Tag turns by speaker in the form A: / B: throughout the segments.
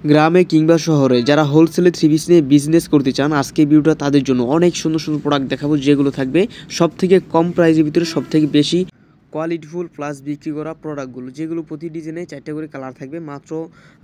A: গ্রামে কিংবা শহরে যারা হোলসেলে থ্রি পিস নিয়ে বিজনেস করতে চান, আজকে ভিডিওটা তাদের জন্য। অনেক সুন্দর সুন্দর প্রোডাক্ট দেখাবো যেগুলো থাকবে সব থেকে কম প্রাইসের ভিতরে সব থেকে বেশি কোয়ালিটিফুল প্লাস বিক্রি করা প্রোডাক্টগুলো, যেগুলো প্রতি ডিজাইনে 4টা করে কালার থাকবে। মাত্র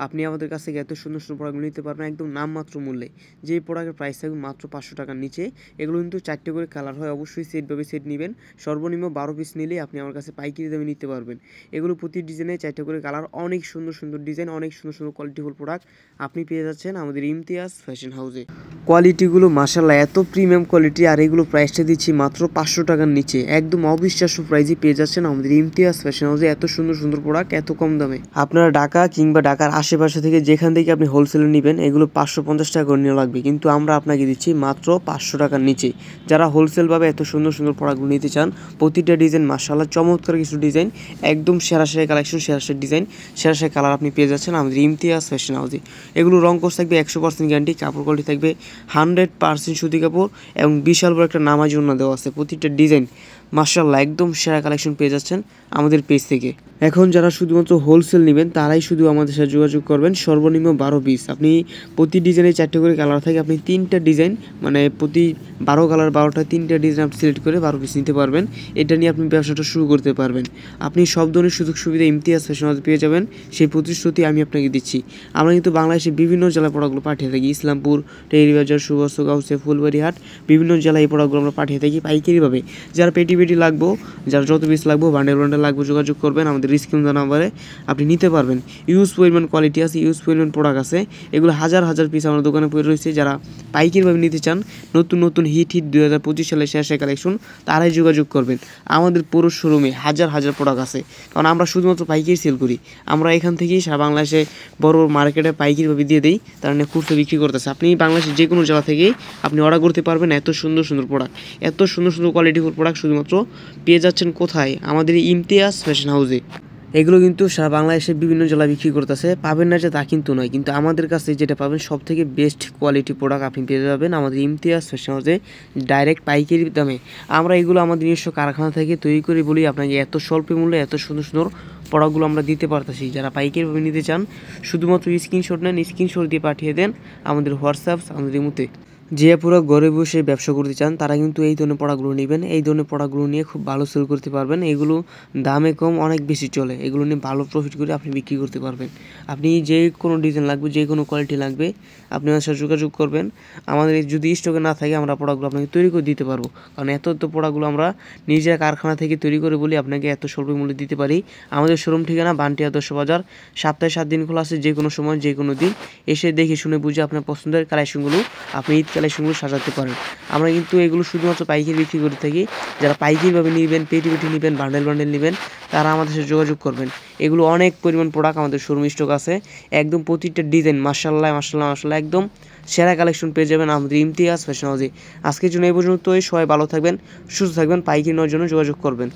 A: আপনি আমাদের কাছ থেকে এত সুন্দর সুন্দর প্রোডাক্টগুলো নিতে পারবেন একদম নামমাত্র মূল্যে। যে প্রোডাক্টের প্রাইস থাকবে মাত্র 500 টাকার নিচে। এগুলো কিন্তু 4টে করে কালার হয়, অবশ্যই সেটভাবে সেট নেবেন। সর্বনিম্ন 12 পিস নিলেই আপনি আমার কাছে পাইকারি দামে নিতে পারবেন। এগুলো প্রতি ডিজাইনে 4টে করে কালার, অনেক সুন্দর সুন্দর ডিজাইন, অনেক সুন্দর সুন্দর কোয়ালিটিফুল প্রোডাক্ট আপনি পেয়ে যাচ্ছেন আমাদের ইমতিয়াজ ফ্যাশন হাউসে। কোয়ালিটিগুলো মাশাআল্লাহ এত প্রিমিয়াম কোয়ালিটি, আর এগুলো প্রাইসটা দিচ্ছি মাত্র 500 টাকার নিচে। একদম অবিশ্বাস্য প্রাইসে পেয়ে যাচ্ছেন আমাদের ইমতিয়াজ ফ্যাশন হাউসে এত সুন্দর সুন্দর প্রোডাক্ট এত কম দামে। আপনারা ঢাকা কিংবা ঢাকার আশেপাশে থেকে যেখান থেকে আপনি হোলসেলে নেবেন, এগুলো 550 টাকা করে নিয়ে লাগবে, কিন্তু আমরা আপনাকে দিচ্ছি মাত্র 500 টাকার নিচে। যারা হোলসেলভাবে এত সুন্দর সুন্দর প্রোডাক্টগুলো নিতে চান, প্রতিটা ডিজাইন মাশাআল্লাহ চমৎকার কিছু ডিজাইন, একদম সেরা সেরা কালেকশন, সেরা সেরা ডিজাইন, সেরা সেরা কালার আপনি পেয়ে যাচ্ছেন আমাদের ইমতিয়াজ ফ্যাশন হাউসে। এগুলো রং কোর্স থাকবে 100% গ্যারান্টি, কাপড় কোয়ালিটি থাকবে 100% সুতি কাপড়, এবং বিশাল বড় একটা নামাজ ওড়না দেওয়া আছে। প্রতিটা ডিজাইন মাশাআল্লাহ একদম সেরা কালেকশন পেয়ে যাচ্ছেন আমাদের পেজ থেকে। এখন যারা শুধুমাত্র হোলসেল নেবেন তারাই শুধু আমাদের সাথে যোগাযোগ করবেন। সর্বনিম্ন 12 পিস, আপনি প্রতি ডিজাইনে 4টে করে কালার থাকে, আপনি 3টা ডিজাইন মানে প্রতি 12 কালার 12টা 3টা ডিজাইন আপনি সিলেক্ট করে 12 পিস নিতে পারবেন। এটা নিয়ে আপনি ব্যবসাটা শুরু করতে পারবেন। আপনি সব ধরনের সুযোগ সুবিধা ইমতিয়াজ ফ্যাশন হাউসে পেয়ে যাবেন, সেই প্রতিশ্রুতি আমি আপনাকে দিচ্ছি। আমরা কিন্তু বাংলাদেশের বিভিন্ন জেলায় প্রোডাক্টগুলো পাঠিয়ে থাকি, ইসলামপুর, টেরিবাজার, সুবস্ত, গাউসে, ফুলবাড়িহাট, বিভিন্ন জেলায় এই প্রোডাক্টগুলো আমরা পাঠিয়ে থাকি পাইকারিভাবে। যারা পেটি লাগবো, যার যত পিস লাগবো, বান্ডেল বান্ডেল লাগবে, যোগাযোগ করবেন আমাদের স্ক্রিন নাম্বারে, আপনি নিতে পারবেন। ইউজ পরিমাণ কোয়ালিটি আছে, ইউজ পরিমাণ প্রোডাক্ট আছে, এগুলো হাজার হাজার পিস আমার দোকানে পড়ে রয়েছে। যারা পাইকারিভাবে নিতে চান, নতুন নতুন হিট 2025 সালে শেষে কালেকশন, তারাই যোগাযোগ করবেন। আমাদের পুরো শোরুমে হাজার হাজার প্রোডাক্ট আছে, কারণ আমরা শুধুমাত্র পাইকারি সেল করি। আমরা এখান থেকেই সারা বাংলাদেশে বড় বড় মার্কেটে পাইকারিভাবে দিয়ে দিই, তার মানে খুচরো বিক্রি করতেছে। আপনি বাংলাদেশের যে কোনো জেলা থেকেই আপনি অর্ডার করতে পারবেন। এত সুন্দর সুন্দর প্রোডাক্ট, এত সুন্দর সুন্দর কোয়ালিটিফুল প্রোডাক্ট শুধুমাত্র পেয়ে যাচ্ছেন কোথায়? আমাদের ইমতিয়াজ ফ্যাশন হাউসে। এগুলো কিন্তু সারা বাংলাদেশের বিভিন্ন জেলায় বিক্রি করতেছে, পাবেন না যে তা কিন্তু নয়, কিন্তু আমাদের কাছে যেটা পাবেন সব থেকে বেস্ট কোয়ালিটি প্রোডাক্ট আপনি পেয়ে যাবেন আমাদের ইমতিয়াজ ফ্যাশন হাউসে ডাইরেক্ট পাইকারি দামে। আমরা এগুলো আমাদের নিজস্ব কারখানা থেকে তৈরি করে বলি আপনাকে এত স্বল্প মূল্যে এত সুন্দর সুন্দর প্রোডাক্টগুলো আমরা দিতে পারতেছি। যারা পাইকারিভাবে নিতে চান, শুধুমাত্র স্ক্রিনশট নেন, স্ক্রিনশট দিয়ে পাঠিয়ে দেন আমাদের হোয়াটসঅ্যাপ, আমাদের ইমোতে। যে পুরো ঘরে বসে ব্যবসা করতে চান তারা কিন্তু এই ধরনের প্রোডাক্টগুলো নেবেন। এই ধরনের প্রোডাক্টগুলো নিয়ে খুব ভালো সেল করতে পারবেন। এগুলো দামে কম, অনেক বেশি চলে। এগুলো নিয়ে ভালো প্রফিট করে আপনি বিক্রি করতে পারবেন। আপনি যে কোনো ডিজাইন লাগবে, যে কোনো কোয়ালিটি লাগবে, আপনি আমার সাথে যোগাযোগ করবেন। আমাদের যদি স্টকে না থাকে, আমরা প্রোডাক্টগুলো আপনাকে তৈরি করে দিতে পারবো, কারণ এত প্রোডাক্টগুলো আমরা নিজের কারখানা থেকে তৈরি করে বলি আপনাকে এত স্বল্প মূল্যে দিতে পারি। আমাদের শোরুম ঠিকানা বান্টি আদর্শ বাজার, সপ্তাহে 7 দিন খোলা আছে। যে কোনো সময় যে কোনো দিন এসে দেখে শুনে বুঝে আপনার পছন্দের কালেকশনগুলো আপনি ঈদ কালেকশনগুলো সাজাতে পারেন। আমরা কিন্তু এগুলো শুধুমাত্র পাইকারি বিক্রি করে থাকি। যারা পাইকারিভাবে নেবেন, পেটি নেবেন, বান্ডেল বান্ডেল নেবেন, তারা আমাদের সাথে যোগাযোগ করবেন। এগুলো অনেক পরিমাণ প্রোডাক্ট আমাদের শোরুম স্টক আছে, একদম প্রতিটা ডিজাইন মাশাআল্লাহ মাশাআল্লাহ মাশাআল্লাহ একদম সেরা কালেকশন পেয়ে যাবেন আমাদের ইমতিয়াজ ফ্যাশন হাউসে। আজকের জন্য এই পর্যন্তই। সবাই ভালো থাকবেন, সুস্থ থাকবেন। পাইকারি নেওয়ার জন্য যোগাযোগ করবেন।